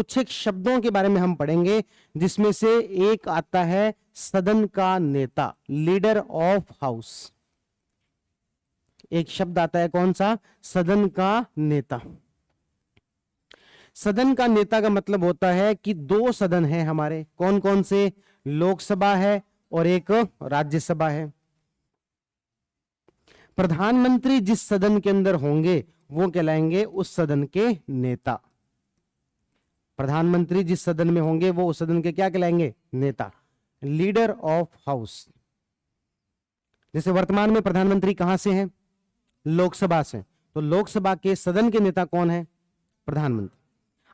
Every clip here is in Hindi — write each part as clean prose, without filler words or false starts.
कुछ एक शब्दों के बारे में हम पढ़ेंगे, जिसमें से एक आता है सदन का नेता, लीडर ऑफ हाउस। एक शब्द आता है कौन सा? सदन का नेता। सदन का नेता का मतलब होता है कि दो सदन है हमारे, कौन कौन से? लोकसभा है और एक राज्यसभा है। प्रधानमंत्री जिस सदन के अंदर होंगे वो कहलाएंगे उस सदन के नेता। प्रधानमंत्री जिस सदन में होंगे वो उस सदन के क्या कहलाएंगे? नेता, लीडर ऑफ हाउस। जैसे वर्तमान में प्रधानमंत्री कहां से हैं? लोकसभा से, तो लोकसभा के सदन के नेता कौन है? प्रधानमंत्री।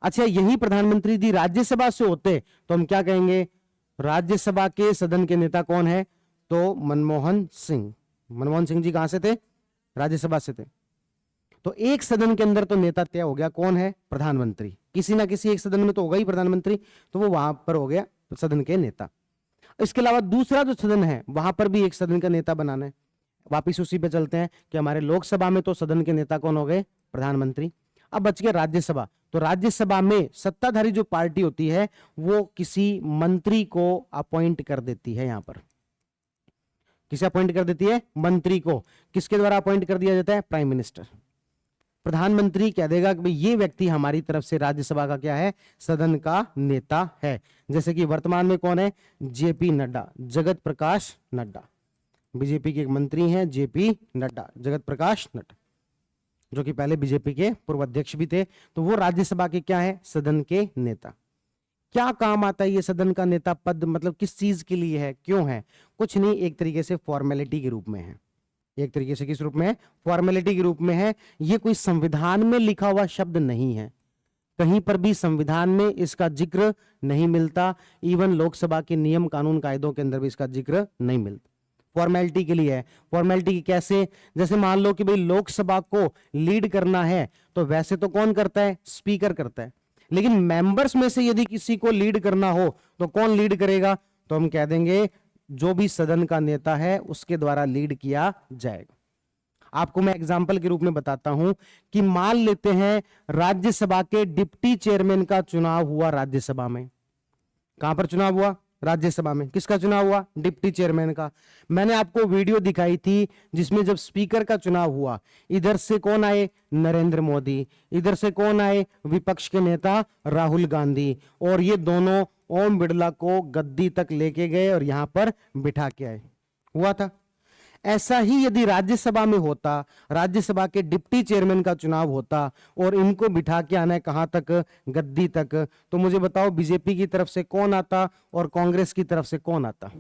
अच्छा, यही प्रधानमंत्री यदि राज्यसभा से होते तो हम क्या कहेंगे? राज्यसभा के सदन के नेता कौन है? तो मनमोहन सिंह। मनमोहन सिंह जी कहां से थे? राज्यसभा से थे। तो एक सदन के अंदर तो नेता तय हो गया, कौन है? प्रधानमंत्री। किसी ना किसी एक सदन में तो होगा ही प्रधानमंत्री, तो वो वहां पर हो गया सदन के नेता। इसके अलावा दूसरा जो सदन है वहां पर भी एक सदन का नेता बनाना है। वापिस उसी पे चलते हैं कि हमारे लोकसभा में तो सदन के नेता कौन हो गए? प्रधानमंत्री। अब बच गया राज्यसभा। तो राज्यसभा में सत्ताधारी जो पार्टी होती है वो किसी मंत्री को अपॉइंट कर देती है। यहां पर किसे अपॉइंट कर देती है? मंत्री को। किसके द्वारा अपॉइंट कर दिया जाता है? Prime minister. प्रधानमंत्री कह देगा कि भाई ये व्यक्ति हमारी तरफ से राज्यसभा का क्या है? सदन का नेता है। जैसे कि वर्तमान में कौन है? जेपी नड्डा, जगत प्रकाश नड्डा। बीजेपी के एक मंत्री हैं जेपी नड्डा, जगत प्रकाश नड्डा, जो कि पहले बीजेपी के पूर्व अध्यक्ष भी थे। तो वो राज्यसभा के क्या है? सदन के नेता। क्या काम आता है ये सदन का नेता पद? मतलब किस चीज के लिए है, क्यों है? कुछ नहीं, एक तरीके से फॉर्मेलिटी के रूप में है। एक तरीके से किस रूप में है? फॉर्मेलिटी के रूप में है। ये कोई संविधान में लिखा हुआ शब्द नहीं है, कहीं पर भी संविधान में इसका जिक्र नहीं मिलता। इवन लोकसभा के नियम कानून कायदों के अंदर भी इसका जिक्र नहीं मिलता। फॉर्मेलिटी के लिए है। फॉर्मेलिटी की कैसे? जैसे मान लो कि भाई लोकसभा को लीड करना है तो वैसे तो कौन करता है? स्पीकर करता है। लेकिन मेंबर्स में से यदि किसी को लीड करना हो तो कौन लीड करेगा? तो हम कह देंगे जो भी सदन का नेता है उसके द्वारा लीड किया जाएगा। आपको मैं एग्जांपल के रूप में बताता हूं कि मान लेते हैं राज्यसभा के डिप्टी चेयरमैन का चुनाव हुआ राज्यसभा में। कहां पर चुनाव हुआ? राज्यसभा में। किसका चुनाव हुआ? डिप्टी चेयरमैन का। मैंने आपको वीडियो दिखाई थी जिसमें जब स्पीकर का चुनाव हुआ, इधर से कौन आए? नरेंद्र मोदी। इधर से कौन आए? विपक्ष के नेता राहुल गांधी। और ये दोनों ओम बिरला को गद्दी तक लेके गए और यहां पर बिठा के आए। हुआ था। ऐसा ही यदि राज्यसभा में होता, राज्यसभा के डिप्टी चेयरमैन का चुनाव होता और इनको बिठा के आना है कहां तक? गद्दी तक। तो मुझे बताओ बीजेपी की तरफ से कौन आता और कांग्रेस की तरफ से कौन आता?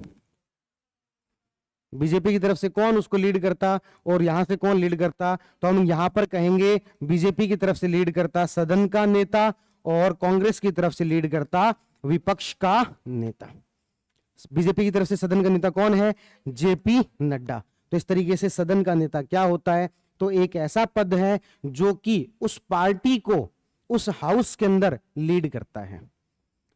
बीजेपी की तरफ से कौन उसको लीड करता और यहां से कौन लीड करता? तो हम यहां पर कहेंगे बीजेपी की तरफ से लीड करता सदन का नेता और कांग्रेस की तरफ से लीड करता विपक्ष का नेता। बीजेपी की तरफ से सदन का नेता कौन है? जेपी नड्डा। तो इस तरीके से सदन का नेता क्या होता है? तो एक ऐसा पद है जो कि उस पार्टी को उस हाउस के अंदर लीड करता है,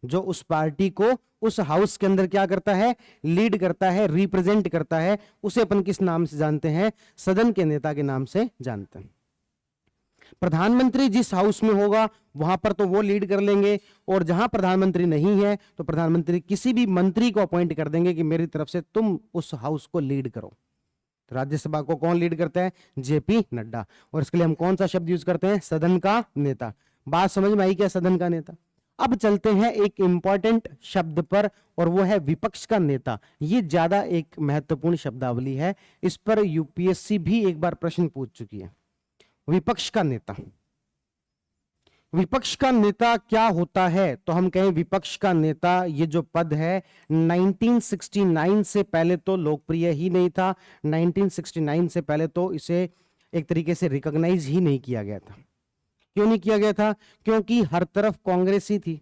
जो उस पार्टी को उस हाउस के अंदर क्या करता है? लीड करता है, रिप्रेजेंट करता है। उसे अपन किस नाम से जानते हैं? सदन के नेता के नाम से जानते हैं। प्रधानमंत्री जिस हाउस में होगा वहां पर तो वो लीड कर लेंगे, और जहां प्रधानमंत्री नहीं है तो प्रधानमंत्री किसी भी मंत्री को अपॉइंट कर देंगे कि मेरी तरफ से तुम उस हाउस को लीड करो। तो राज्यसभा को कौन लीड करता है? जेपी नड्डा। और इसके लिए हम कौन सा शब्द यूज करते हैं? सदन का नेता। बात समझ में आई क्या? सदन का नेता। अब चलते हैं एक इंपॉर्टेंट शब्द पर, और वो है विपक्ष का नेता। ये ज्यादा एक महत्वपूर्ण शब्दावली है, इस पर यूपीएससी भी एक बार प्रश्न पूछ चुकी है। विपक्ष का नेता। विपक्ष का नेता क्या होता है? तो हम कहें विपक्ष का नेता ये जो पद है 1969 से पहले तो लोकप्रिय ही नहीं था। 1969 से पहले तो इसे एक तरीके से रिकॉग्नाइज ही नहीं किया गया था। क्यों नहीं किया गया था? क्योंकि हर तरफ कांग्रेस ही थी।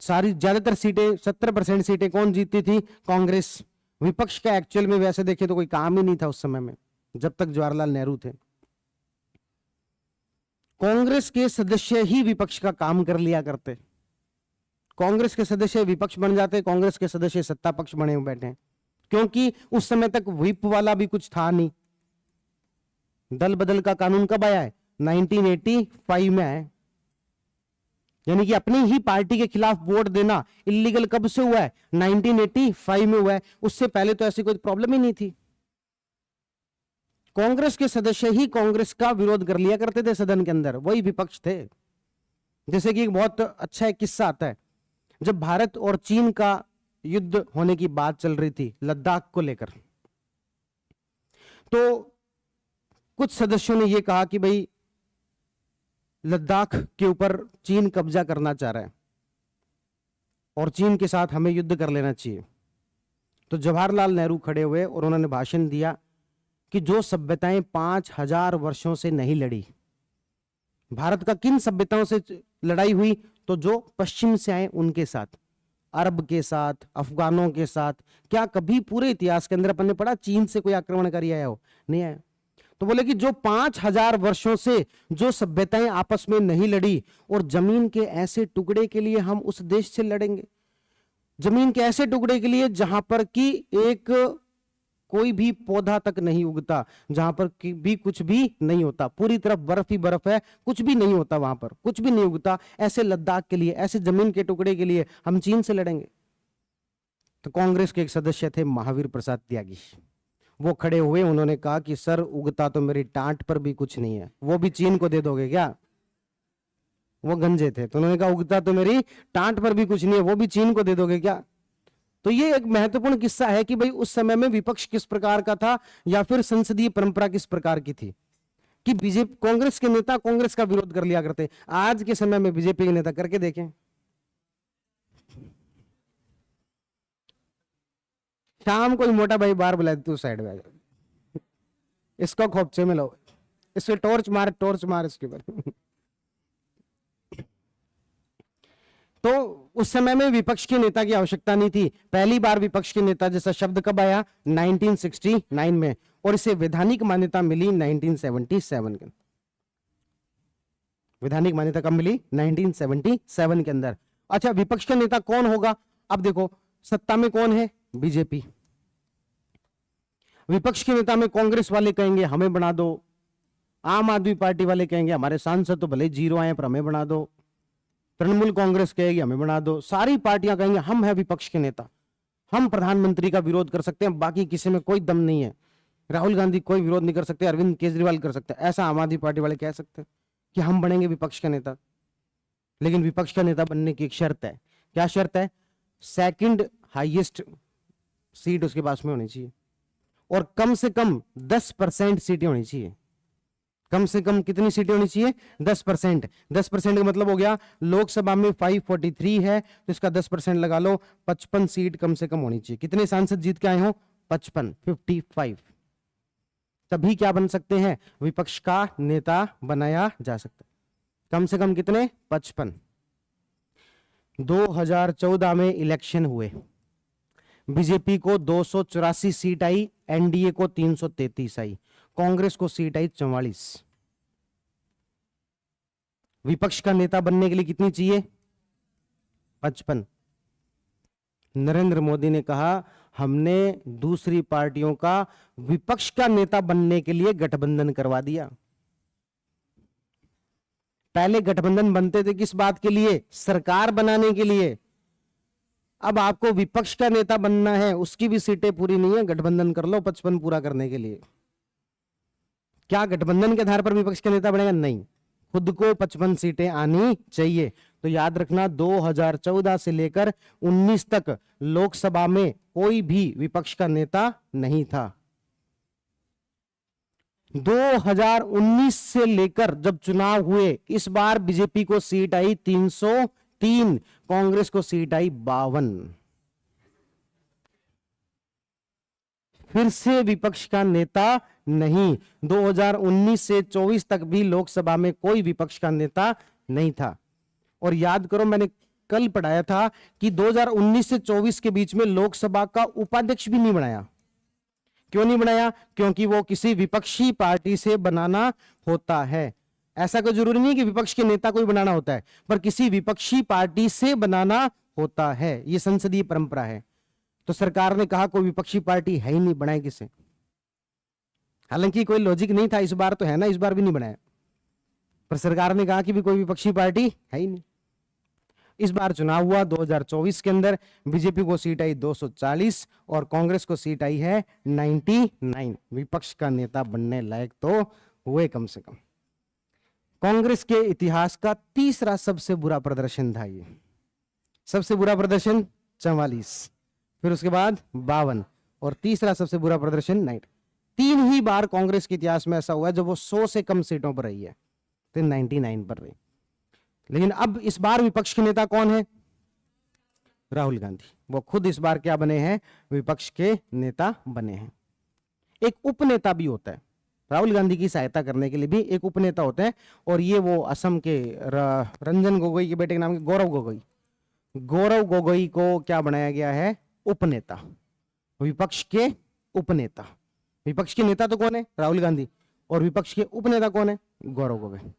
सारी ज्यादातर सीटें 70% सीटें कौन जीतती थी? कांग्रेस। विपक्ष का एक्चुअल में वैसे देखें तो कोई काम ही नहीं था उस समय में, जब तक जवाहरलाल नेहरू थे। कांग्रेस के सदस्य ही विपक्ष का काम कर लिया करते। कांग्रेस के सदस्य विपक्ष बन जाते, कांग्रेस के सदस्य सत्ता पक्ष बने हुए बैठे, क्योंकि उस समय तक व्हिप वाला भी कुछ था नहीं। दल बदल का कानून कब आया है? 1985 में आया। यानी कि अपनी ही पार्टी के खिलाफ वोट देना इलीगल कब से हुआ है? 1985 में हुआ है। उससे पहले तो ऐसी कोई प्रॉब्लम ही नहीं थी। कांग्रेस के सदस्य ही कांग्रेस का विरोध कर लिया करते थे सदन के अंदर, वही विपक्ष थे। जैसे कि एक बहुत अच्छा एक किस्सा आता है, जब भारत और चीन का युद्ध होने की बात चल रही थी लद्दाख को लेकर, तो कुछ सदस्यों ने यह कहा कि भाई लद्दाख के ऊपर चीन कब्जा करना चाह रहा है और चीन के साथ हमें युद्ध कर लेना चाहिए। तो जवाहरलाल नेहरू खड़े हुए और उन्होंने भाषण दिया कि जो सभ्यताएं 5000 वर्षों से नहीं लड़ी, भारत का किन सभ्यताओं से लड़ाई हुई? तो जो पश्चिम से आए उनके साथ, अरब के साथ, अफगानों के साथ। क्या कभी पूरे इतिहास के अंदर अपन ने पढ़ा चीन से कोई आक्रमणकारी आया हो? नहीं आया। तो बोले कि जो 5000 वर्षों से जो सभ्यताएं आपस में नहीं लड़ी, और जमीन के ऐसे टुकड़े के लिए हम उस देश से लड़ेंगे, जमीन के ऐसे टुकड़े के लिए जहां पर कि एक कोई भी पौधा तक नहीं उगता, जहां पर भी कुछ भी नहीं होता, पूरी तरफ बर्फ ही बर्फ है, कुछ भी नहीं होता, वहां पर कुछ भी नहीं उगता, ऐसे लद्दाख के लिए, ऐसे जमीन के टुकड़े के लिए हम चीन से लड़ेंगे? तो कांग्रेस के एक सदस्य थे महावीर प्रसाद त्यागी, वो खड़े हुए, उन्होंने कहा कि सर उगता तो मेरी टांट पर भी कुछ नहीं है, वो भी चीन को दे दोगे क्या? वो गंजे थे, तो उन्होंने कहा उगता तो मेरी टांट पर भी कुछ नहीं है, वो भी चीन को दे दोगे क्या? तो ये एक महत्वपूर्ण किस्सा है कि भाई उस समय में विपक्ष किस प्रकार का था, या फिर संसदीय परंपरा किस प्रकार की थी कि बीजेपी, कांग्रेस के नेता कांग्रेस का विरोध कर लिया करते। आज के समय में बीजेपी के नेता करके देखें, शाम कोई मोटा भाई बाहर बुलाए, तू साइड में आ जा, इसको खोपचे में लो, इससे टॉर्च मार इसके ऊपर। तो उस समय में विपक्ष के नेता की आवश्यकता नहीं थी। पहली बार विपक्ष के नेता जैसा शब्द कब आया? 1969 में, और इसे वैधानिक मान्यता मिली 1977 के। वैधानिक मान्यता कब मिली? 1977 के अंदर। अच्छा, विपक्ष का नेता कौन होगा? अब देखो, सत्ता में कौन है? बीजेपी। विपक्ष के नेता में कांग्रेस वाले कहेंगे हमें बना दो, आम आदमी पार्टी वाले कहेंगे हमारे सांसद तो भले जीरो आए पर हमें बना दो, तृणमूल कांग्रेस कहेगी हमें बना दो, सारी पार्टियां कहेंगे हम है विपक्ष के नेता, हम प्रधानमंत्री का विरोध कर सकते हैं, बाकी किसी में कोई दम नहीं है, राहुल गांधी कोई विरोध नहीं कर सकते, अरविंद केजरीवाल कर सकते हैं। ऐसा आम आदमी पार्टी वाले कह सकते हैं कि हम बनेंगे विपक्ष का नेता। लेकिन विपक्ष का नेता बनने की एक शर्त है। क्या शर्त है? सेकंड हाईएस्ट सीट उसके पास में होनी चाहिए, और कम से कम 10% सीटें होनी चाहिए। कम से कम कितनी सीटें होनी चाहिए? 10%। 10% का मतलब हो गया, लोकसभा में 543 है तो इसका 10% लगा लो, 55 सीट कम से कम होनी चाहिए। कितने सांसद जीत के आए हो? 55। तभी क्या बन सकते हैं? विपक्ष का नेता बनाया जा सकता है। कम से कम कितने? 55। 2014 में इलेक्शन हुए, बीजेपी को 284 सीट आई, एनडीए को 333 आई, कांग्रेस को सीट आई 44। विपक्ष का नेता बनने के लिए कितनी चाहिए? 55। नरेंद्र मोदी ने कहा हमने दूसरी पार्टियों का विपक्ष का नेता बनने के लिए गठबंधन करवा दिया। पहले गठबंधन बनते थे किस बात के लिए? सरकार बनाने के लिए। अब आपको विपक्ष का नेता बनना है, उसकी भी सीटें पूरी नहीं है, गठबंधन कर लो 55 पूरा करने के लिए। क्या गठबंधन के आधार पर विपक्ष का नेता बनेगा? नहीं, खुद को 55 सीटें आनी चाहिए। तो याद रखना, 2014 से लेकर 19 तक लोकसभा में कोई भी विपक्ष का नेता नहीं था। 2019 से लेकर जब चुनाव हुए, इस बार बीजेपी को सीट आई 303, कांग्रेस को सीट आई 52। फिर से विपक्ष का नेता नहीं। 2019 से 24 तक भी लोकसभा में कोई विपक्ष का नेता नहीं था। और याद करो, मैंने कल पढ़ाया था कि 2019 से 24 के बीच में लोकसभा का उपाध्यक्ष भी नहीं बनाया। क्यों नहीं बनाया? क्योंकि वो किसी विपक्षी पार्टी से बनाना होता है। ऐसा कोई जरूरी नहीं कि विपक्ष के नेता को ही बनाना होता है, पर किसी विपक्षी पार्टी से बनाना होता है। ये संसदीय परंपरा है। तो सरकार ने कहा कोई विपक्षी पार्टी है ही नहीं, बनाए किसे? हालांकि कोई लॉजिक नहीं था, इस बार तो है ना, इस बार भी नहीं बनाया, पर सरकार ने कहा कि भी कोई विपक्षी पार्टी है ही नहीं। इस बार चुनाव हुआ 2024 के अंदर, बीजेपी को सीट आई 240 और कांग्रेस को सीट आई है 99। विपक्ष का नेता बनने लायक तो हुए कम से कम। कांग्रेस के इतिहास का तीसरा सबसे बुरा प्रदर्शन था ये। सबसे बुरा प्रदर्शन 44, फिर उसके बाद 52 और तीसरा सबसे बुरा प्रदर्शन 90। 3 ही बार कांग्रेस के इतिहास में ऐसा हुआ है जब वो 100 से कम सीटों पर रही है, तो 99 पर रही। लेकिन अब इस बार विपक्ष के नेता कौन है? राहुल गांधी। वो खुद इस बार क्या बने हैं? विपक्ष के नेता बने हैं। एक उपनेता भी होता है, राहुल गांधी की सहायता करने के लिए भी एक उपनेता होते हैं, और ये वो असम के रंजन गोगोई के बेटे के नाम के गौरव गोगोई। गौरव गोगोई को क्या बनाया गया है? उपनेता, विपक्ष के उपनेता। विपक्ष के नेता तो कौन है? राहुल गांधी, और विपक्ष के उपनेता कौन है? गौरव गोगोई।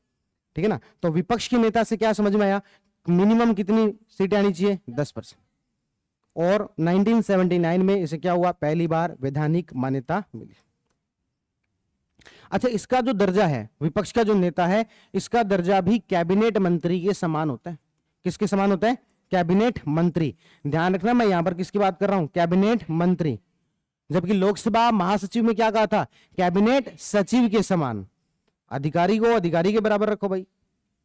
ठीक है ना? तो विपक्ष के नेता से क्या समझ में आया? मिनिमम कितनी सीटें आनी चाहिए? 10%। और 1979 में इसे क्या हुआ? पहली बार वैधानिक मान्यता मिली। अच्छा, इसका जो दर्जा है, विपक्ष का जो नेता है, इसका दर्जा भी कैबिनेट मंत्री के समान होता है। किसके समान होता है? कैबिनेट मंत्री। ध्यान रखना, मैं यहां पर किसकी बात कर रहा हूं? कैबिनेट मंत्री। जबकि लोकसभा महासचिव में क्या कहा था? कैबिनेट सचिव के समान। अधिकारी को अधिकारी के बराबर रखो भाई।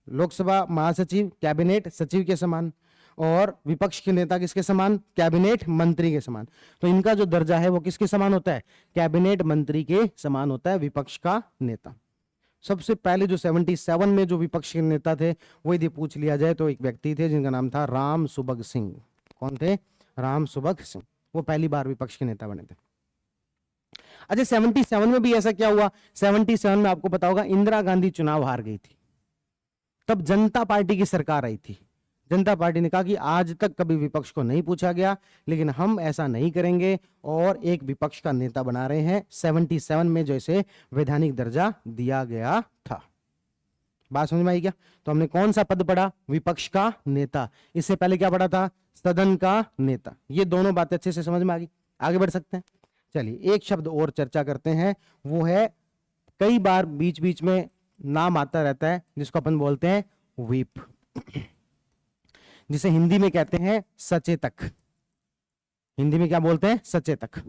लोकसभा महासचिव कैबिनेट सचिव के समान, और विपक्ष के नेता किसके समान? कैबिनेट मंत्री के समान। तो इनका जो दर्जा है वो किसके समान होता है? कैबिनेट मंत्री के समान होता है विपक्ष का नेता। सबसे पहले जो 77 में जो विपक्ष के नेता थे, वो यदि पूछ लिया जाए तो एक व्यक्ति थे जिनका नाम था राम सुभग सिंह। कौन थे? राम सुभग सिंह। वो पहली बार विपक्ष के नेता बने थे। अच्छा, 77 में भी ऐसा क्या हुआ? 77 में आपको पता होगा इंदिरा गांधी चुनाव हार गई थी। तब जनता पार्टी की सरकार आई थी। जनता पार्टी ने कहा कि आज तक कभी विपक्ष को नहीं पूछा गया, लेकिन हम ऐसा नहीं करेंगे, और एक विपक्ष का नेता बना रहे हैं 77 में, जो इसे वैधानिक दर्जा दिया गया था। बात समझ में आई क्या? तो हमने कौन सा पद पढ़ा? विपक्ष का नेता। इससे पहले क्या पढ़ा था? सदन का नेता। ये दोनों बातें अच्छे से समझ में आ गई। आगे बढ़ सकते हैं। चलिए, एक शब्द और चर्चा करते हैं, वो है, कई बार बीच बीच में नाम आता रहता है, जिसको अपन बोलते हैं व्हिप, जिसे हिंदी में कहते हैं सचेतक। हिंदी में क्या बोलते हैं? सचेतक।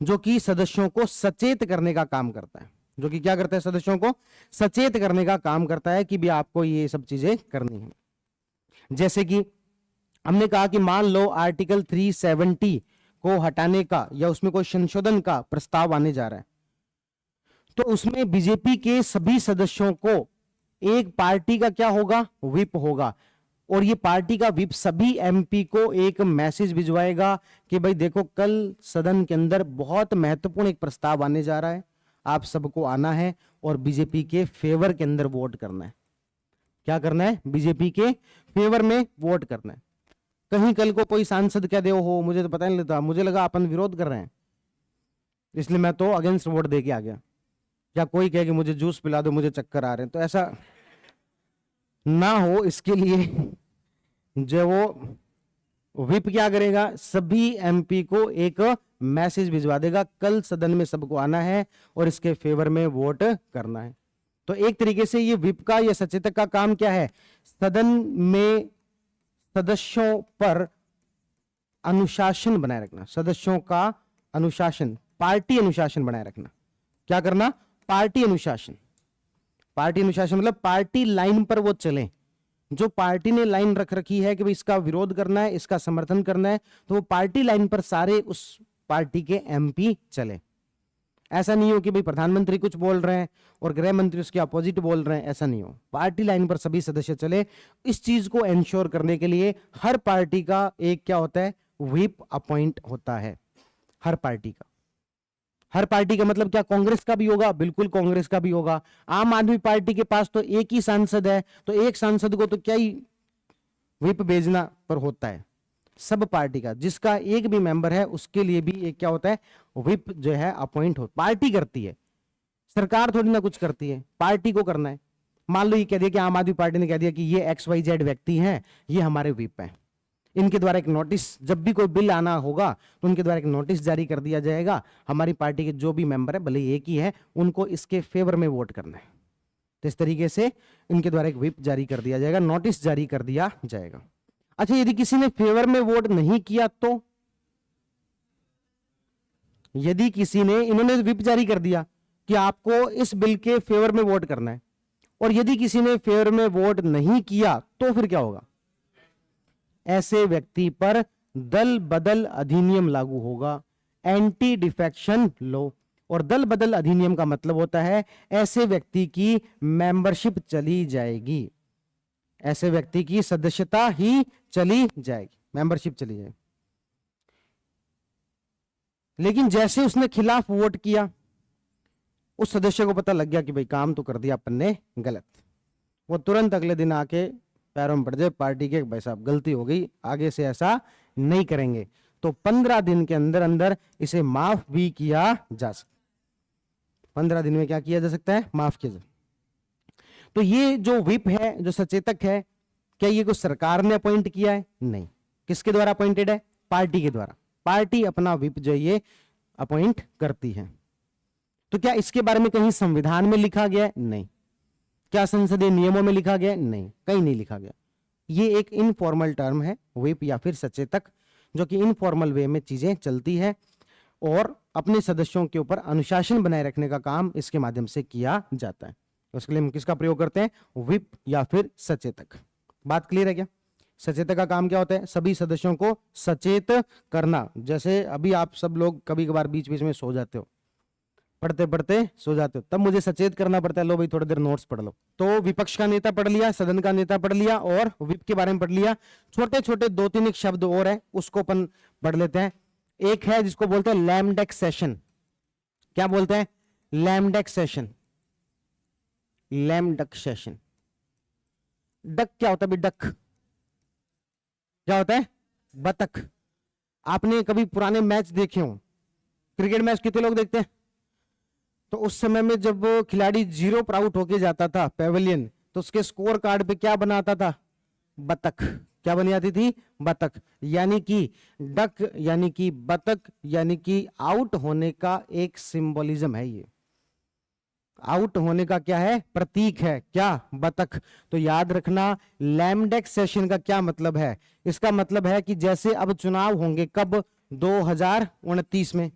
जो कि सदस्यों को सचेत करने का काम करता है। जो कि क्या करता है? सदस्यों को सचेत करने का काम करता है कि भी आपको ये सब चीजें करनी है। जैसे कि हमने कहा कि मान लो आर्टिकल 370 को हटाने का या उसमें कोई संशोधन का प्रस्ताव आने जा रहा है, तो उसमें बीजेपी के सभी सदस्यों को एक पार्टी का क्या होगा? व्हिप होगा। और ये पार्टी का व्हिप सभी एमपी को एक मैसेज भिजवाएगा कि भाई देखो, कल सदन के अंदर बहुत महत्वपूर्ण एक प्रस्ताव आने जा रहा है, आप सबको आना है और बीजेपी के फेवर के अंदर वोट करना है। क्या करना है? बीजेपी के फेवर में वोट करना है। कहीं कल को कोई सांसद कह दे, हो मुझे तो पता नहीं लगता, मुझे लगा अपन विरोध कर रहे हैं, इसलिए मैं तो अगेंस्ट वोट दे के आ गया। या कोई कहे कि मुझे जूस पिला दो, मुझे चक्कर आ रहे हैं, तो ऐसा ना हो, इसके लिए जो वो व्हिप क्या करेगा? सभी एमपी को एक मैसेज भिजवा देगा, कल सदन में सबको आना है और इसके फेवर में वोट करना है। तो एक तरीके से ये व्हिप का या सचेतक का काम क्या है? सदन में सदस्यों पर अनुशासन बनाए रखना। सदस्यों का अनुशासन, पार्टी अनुशासन बनाए रखना। क्या करना? पार्टी अनुशासन। पार्टी अनुशासन मतलब पार्टी लाइन पर वो चलें। जो पार्टी ने लाइन रख रखी है कि भाई इसका विरोध करना है, इसका समर्थन करना है, तो वो पार्टी लाइन पर सारे उस पार्टी के एमपी चले। ऐसा नहीं हो कि भाई प्रधानमंत्री कुछ बोल रहे हैं और गृह मंत्री उसके अपोजिट बोल रहे हैं, ऐसा नहीं हो। पार्टी लाइन पर सभी सदस्य चले। इस चीज को एंश्योर करने के लिए हर पार्टी का एक क्या होता है? व्हिप अपॉइंट होता है। हर पार्टी का। हर पार्टी का मतलब क्या? कांग्रेस का भी होगा, बिल्कुल कांग्रेस का भी होगा। आम आदमी पार्टी के पास तो एक ही सांसद है, तो एक सांसद को तो क्या ही व्हिप भेजना पर होता है। सब पार्टी का जिसका एक भी मेंबर है उसके लिए भी एक क्या होता है? व्हिप जो है अपॉइंट हो। पार्टी करती है, सरकार थोड़ी ना कुछ करती है, पार्टी को करना है। मान लो ये कह दिया कि आम आदमी पार्टी ने कह दिया कि ये XYZ व्यक्ति हैं, ये हमारे व्हिप हैं, इनके द्वारा एक नोटिस, जब भी कोई बिल आना होगा तो उनके द्वारा एक नोटिस जारी कर दिया जाएगा, हमारी पार्टी के जो भी मेंबर है, भले एक ही है, उनको इसके फेवर में वोट करना है। तो इस तरीके से इनके द्वारा एक व्हिप जारी कर दिया जाएगा, नोटिस जारी कर दिया जाएगा। अच्छा, यदि किसी ने फेवर में वोट नहीं किया तो, यदि किसी ने, इन्होंने व्हिप जारी कर दिया कि आपको इस बिल के फेवर में वोट करना है, और यदि किसी ने फेवर में वोट नहीं किया तो फिर क्या होगा? ऐसे व्यक्ति पर दल बदल अधिनियम लागू होगा, एंटी डिफेक्शन लॉ। और दल बदल अधिनियम का मतलब होता है ऐसे व्यक्ति की मेंबरशिप चली जाएगी, ऐसे व्यक्ति की सदस्यता ही चली जाएगी, मेंबरशिप चली जाएगी। लेकिन जैसे उसने खिलाफ वोट किया, उस सदस्य को पता लग गया कि भाई काम तो कर दिया अपन ने गलत, वो तुरंत अगले दिन आके पैरों में पड़ जाए पार्टी के, भाई साहब गलती हो गई, आगे से ऐसा नहीं करेंगे। तो 15 दिन के अंदर अंदर इसे माफ भी किया जा सकता, 15 दिन में क्या किया जा सकता है? माफ किया जा। तो ये जो व्हिप है, जो सचेतक है, क्या ये कुछ सरकार ने अपॉइंट किया है? नहीं। किसके द्वारा अपॉइंटेड है? पार्टी के द्वारा। पार्टी अपना व्हिप जो ये अपॉइंट करती है। तो क्या इसके बारे में कहीं संविधान में लिखा गया है? नहीं। क्या संसदीय नियमों में लिखा गया है? नहीं, कहीं नहीं लिखा गया। ये एक इनफॉर्मल टर्म है, व्हिप या फिर सचेतक, जो कि इनफॉर्मल वे में चीजें चलती है और अपने सदस्यों के ऊपर अनुशासन बनाए रखने का काम इसके माध्यम से किया जाता है। उसके लिए हम किसका प्रयोग करते हैं? व्हिप या फिर सचेतक। बात क्लियर है क्या? सचेतक का काम क्या होता है? सभी सदस्यों को सचेत करना। जैसे अभी आप सब लोग कभी कभार बीच बीच में सो जाते हो, पढ़ते पढ़ते सो जाते हो, तब मुझे सचेत करना पड़ता है, लो भाई थोड़ी देर नोट्स पढ़ लो। तो विपक्ष का नेता पढ़ लिया, सदन का नेता पढ़ लिया और व्हिप के बारे में पढ़ लिया। छोटे छोटे 2-3 एक शब्द और है, उसको अपन पढ़ लेते हैं। एक है जिसको बोलते हैं लैम डक सेशन। क्या बोलते हैं? Lame duck session. Lame duck session. Duck क्या होता है? डक क्या होता है? बतख। आपने कभी पुराने मैच देखे हो? क्रिकेट मैच कितने लोग देखते हैं? तो उस समय में जब खिलाड़ी 0 पर आउट होके जाता था पेविलियन, तो उसके स्कोर कार्ड पे क्या बनाता था? बतख। क्या बनी जाती थी? बतख। यानी कि डक यानी कि बतख यानी कि आउट होने का एक सिंबोलिज्म है। ये आउट होने का क्या है? प्रतीक है। क्या? बतख। तो याद रखना लैमडेक सेशन का क्या मतलब है? इसका मतलब है कि जैसे अब चुनाव होंगे, कब? 2029 में।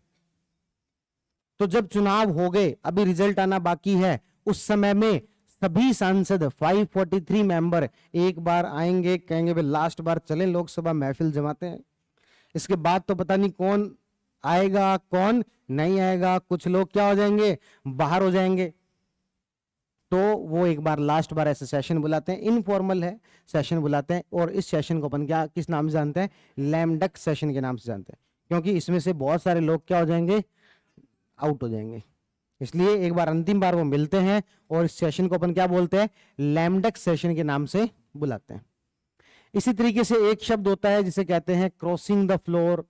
तो जब चुनाव हो गए, अभी रिजल्ट आना बाकी है, उस समय में सभी सांसद 543 मेंबर एक बार आएंगे, कहेंगे भाई लास्ट बार चले लोकसभा, महफिल जमाते हैं। इसके बाद तो पता नहीं कौन आएगा कौन नहीं आएगा, कुछ लोग क्या हो जाएंगे? बाहर हो जाएंगे। तो वो एक बार लास्ट बार ऐसे सेशन बुलाते हैं, इनफॉर्मल है सेशन बुलाते हैं, और इस सेशन को अपन क्या किस नाम से जानते हैं? लैमडक सेशन के नाम से जानते हैं, क्योंकि इसमें से बहुत सारे लोग क्या हो जाएंगे? आउट हो जाएंगे। इसलिए एक बार अंतिम बार वो मिलते हैं और इस सेशन को अपन क्या बोलते हैं? लैमडक सेशन के नाम से बुलाते हैं। इसी तरीके से एक शब्द होता है जिसे कहते हैं क्रॉसिंग द फ्लोर,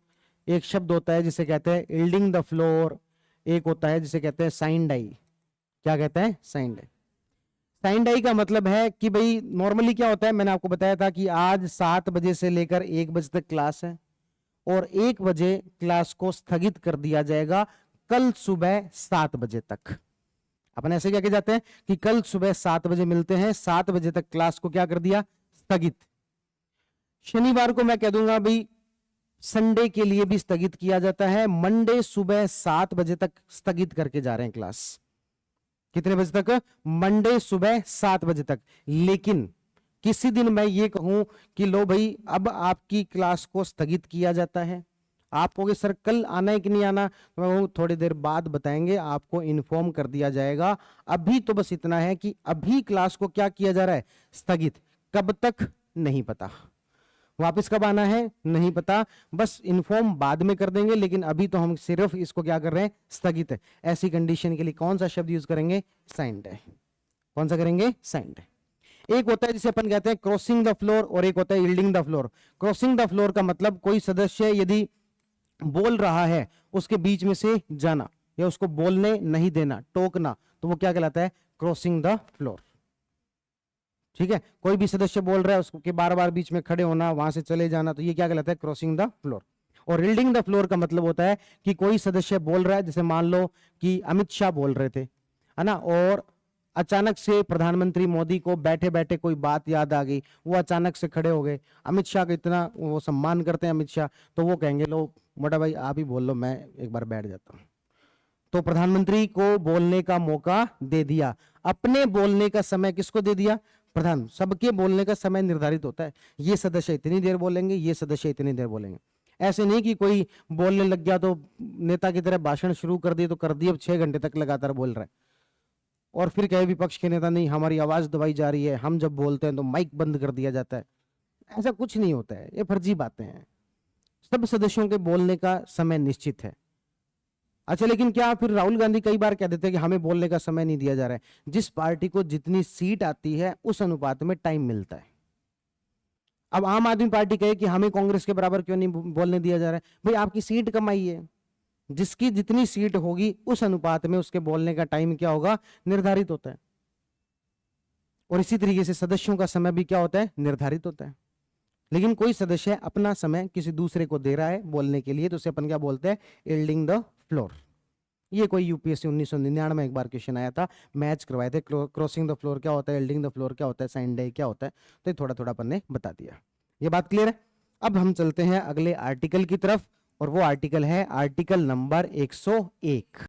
एक शब्द होता है जिसे कहते हैं यील्डिंग द फ्लोर, एक होता है जिसे कहते हैं साइन डाई। क्या कहते हैं? Sign die. साइन डाई का मतलब है कि भाई नॉर्मली क्या होता है, मैंने आपको बताया था कि आज 7 बजे से लेकर 1 बजे तक क्लास है और 1 बजे क्लास को स्थगित कर दिया जाएगा कल सुबह 7 बजे तक। अपन ऐसे क्या कह जाते हैं कि कल सुबह 7 बजे मिलते हैं, 7 बजे तक क्लास को क्या कर दिया? स्थगित। शनिवार को मैं कह दूंगा भाई संडे के लिए भी स्थगित किया जाता है, मंडे सुबह 7 बजे तक स्थगित करके जा रहे हैं क्लास। कितने बजे तक? मंडे सुबह 7 बजे तक। लेकिन किसी दिन मैं ये कहूं कि लो भाई अब आपकी क्लास को स्थगित किया जाता है, आप कहोगे सर कल आना है कि नहीं आना, तो मैं कहूं थोड़ी देर बाद बताएंगे, आपको इन्फॉर्म कर दिया जाएगा। अभी तो बस इतना है कि अभी क्लास को क्या किया जा रहा है? स्थगित। कब तक? नहीं पता। वापस कब आना है? नहीं पता। बस इन्फॉर्म बाद में कर देंगे, लेकिन अभी तो हम सिर्फ इसको क्या कर रहे हैं? स्थगित है। ऐसी कंडीशन के लिए कौन सा शब्द यूज करेंगे? साइंड है। कौन सा करेंगे? साइंड है। एक होता है जिसे अपन कहते हैं क्रॉसिंग द फ्लोर और एक होता है yielding the floor. Crossing the floor का मतलब कोई सदस्य यदि बोल रहा है उसके बीच में से जाना या उसको बोलने नहीं देना, टोकना, तो वो क्या कहलाता है? Crossing the floor. ठीक है, कोई भी सदस्य बोल रहा है उसको के बार बार बीच में खड़े होना, वहां से चले जाना, तो ये क्या कहलाता है? Crossing the floor. और यील्डिंग द फ्लोर का मतलब होता है कि कोई सदस्य बोल रहा है, जैसे मान लो कि अमित शाह बोल रहे थे, है ना, और अचानक से प्रधानमंत्री मोदी को बैठे बैठे कोई बात याद आ गई, वो अचानक से खड़े हो गए। अमित शाह का इतना वो सम्मान करते हैं अमित शाह, तो वो कहेंगे लो मोटा भाई आप ही बोल लो, मैं एक बार बैठ जाता हूं। तो प्रधानमंत्री को बोलने का मौका दे दिया। अपने बोलने का समय किसको दे दिया? प्रधान। सबके बोलने का समय निर्धारित होता है, ये सदस्य इतनी देर बोलेंगे, ये सदस्य इतनी देर बोलेंगे। ऐसे नहीं कि कोई बोलने लग गया तो नेता की तरह भाषण शुरू कर दिए तो कर दिए, अब 6 घंटे तक लगातार बोल रहे हैं, और फिर कहे विपक्ष के नेता नहीं हमारी आवाज दबाई जा रही है, हम जब बोलते हैं तो माइक बंद कर दिया जाता है। ऐसा कुछ नहीं होता है, ये फर्जी बातें हैं। सब सदस्यों के बोलने का समय निश्चित है। अच्छा, लेकिन क्या फिर राहुल गांधी कई बार कह देते हैं कि हमें बोलने का समय नहीं दिया जा रहा है? जिस पार्टी को जितनी सीट आती है उस अनुपात में टाइम मिलता है। अब आम आदमी पार्टी कहे कि हमें कांग्रेस के बराबर क्यों नहीं बोलने दिया जा रहा है? भाई आपकी सीट कम आई है, जिसकी जितनी सीट होगी उस अनुपात में उसके बोलने का टाइम क्या होगा? निर्धारित होता है। और इसी तरीके से सदस्यों का समय भी क्या होता है? निर्धारित होता है। लेकिन कोई सदस्य अपना समय किसी दूसरे को दे रहा है बोलने के लिए, तो उसे अपन क्या बोलते हैं? Yielding the floor. ये कोई यूपीएससी 1999 में एक बार क्वेश्चन आया था, मैच करवाए थे, क्रॉसिंग द फ्लोर क्या होता है, यील्डिंग द फ्लोर क्या होता है, साइन डे क्या होता है। तो थोड़ा थोड़ा अपन ने बता दिया। ये बात क्लियर है? अब हम चलते हैं अगले आर्टिकल की तरफ, और वो आर्टिकल है आर्टिकल नंबर 101।